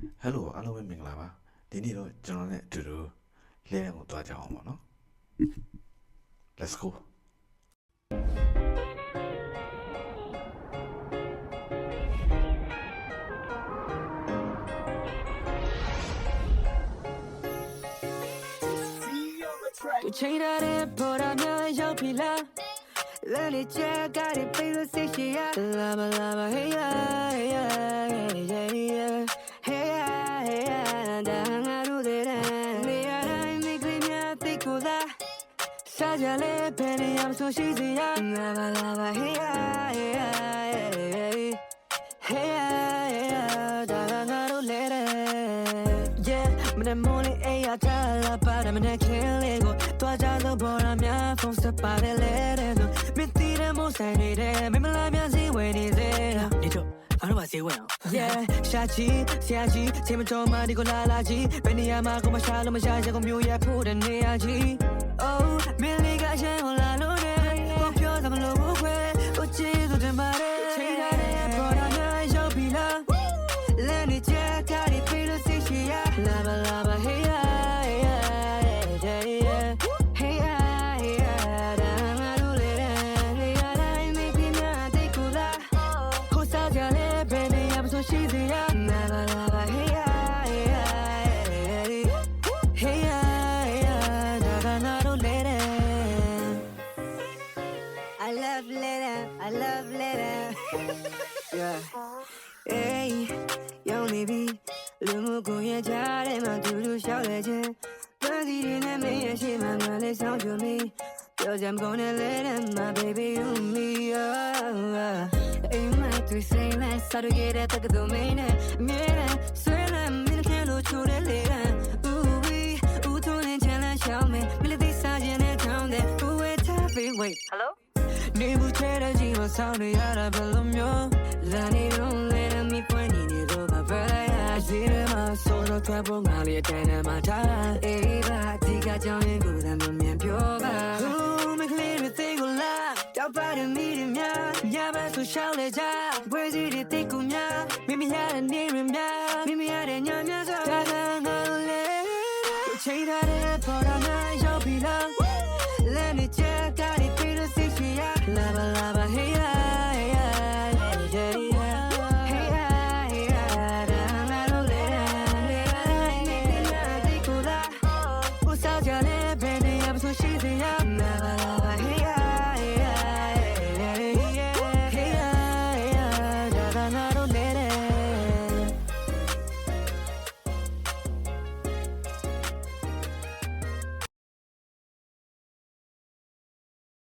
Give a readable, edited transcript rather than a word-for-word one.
Hello အားလုံးပဲမင်္ဂလာပါဒီနေ့တော့ကျွန်တော်နဲ့အတူတူလဲရန်ကိုတွားကြအောင်ပါနော် Let's go သူချိန်ထားတဲ့ပေါ်တာများရောက်ပြီလားလမ်းလေးချက်ကတဲ့ပြေးလို့စိတ်ရှိရလာမလာမ hey yeah yeah yeah yeah hey yeah hey yeah ဒါငါတို့တဲ့နေရာတိုင်းမိကလေးများသိကိုလားစားကြလေဘယ်နေရာဆိုရှိစီရလာမလာမ hey yeah yeah hey yeah yeah ဒါငါတို့လေတဲ့ yeah မနေ့မိုးလေးအိမ်ရထားလာပါမနေ့ခင်းလေးကိုတွားကြလို့ပေါ်ရများဖုန်းဆက်ပါတယ်လေတဲ့ဆိုမင်းတီးတဲ့မိုးဆိုင်နေတဲ့မင်းမလာများစီဝယ်နေသေးတာဒီတော့အားလုံးပါစီဝယ်အောင် yeah ရှာချီဆရာကြီးချိန်မတော်မှဒီကိုလာလာကြီးဘယ်နေရာမှာကိုမရှာလို့မရှာရကုန်မျိုးရဖို့တဲ့နေရာကြီး oh မင်းလေးကရန်လာလို့တဲ့ကိုပြောသမလို့ဘူးခွဲကိုချစ်သူတင်ပါတယ်ချိန်ထားတဲ့ပေါ်တာများရောက်ပြီလားလမ်းနေချက်ကတဲ့ပြေးလို့စိတ်ရှိရလာပါလာပါ hey yeah yeah yeah hey yeah yeah ဒါငါတို့လေတဲ့နေရာတိုင်းမိပြီးများသိကိုလားကိုစားကြလေဘယ်နေရာမဆိုရှိစေရလာပါလာပါ hey yeah yeah hey yeah yeah ဒါငါတို့လေတဲ့ I love letter I love letter yeah hey you maybe လူမှုကိုရကြတဲ့မှာသူတို့ရှောက်လေခြင်းပန်းစီတွေနဲ့မင်းရဲ့ရှိမှငါလေးဆောင်ကြမီပြောကြမကုန်နဲ့လေတဲ့ my baby you me ain't my to say let's start to get at the domain မြဲတယ်ဆွဲလမ်းမင်းထဲလို့ချိုးတယ်လေတဲ့ ooh we ooh ထုံးနေချင်လဲရှောင်းမယ်မလေးသေးစားခြင်းနဲ့ထောင်းတဲ့ ooh wait wait hello နေဘူးချဲတဲ့ကြီးမဆောင်ရတာဘယ်လိုမျိုးလာနေတော့လေမီပွင့်နေတော့ဘာပဲရှိရမှာဆိုတော့ထွက်ဖို့ငါလေးအတိုင်းနဲ့မှထားအေးပါဒီကကြောင်းရင်ကိုယ်သာမမြင်ပြောပါမကလေးတွေသိကိုလားတောက်ပါတဲ့မိတွေများညဘက်ဆိုရှောက်လေကြဘွေးစီတွေသိကိုများမိမရတဲ့နေရများ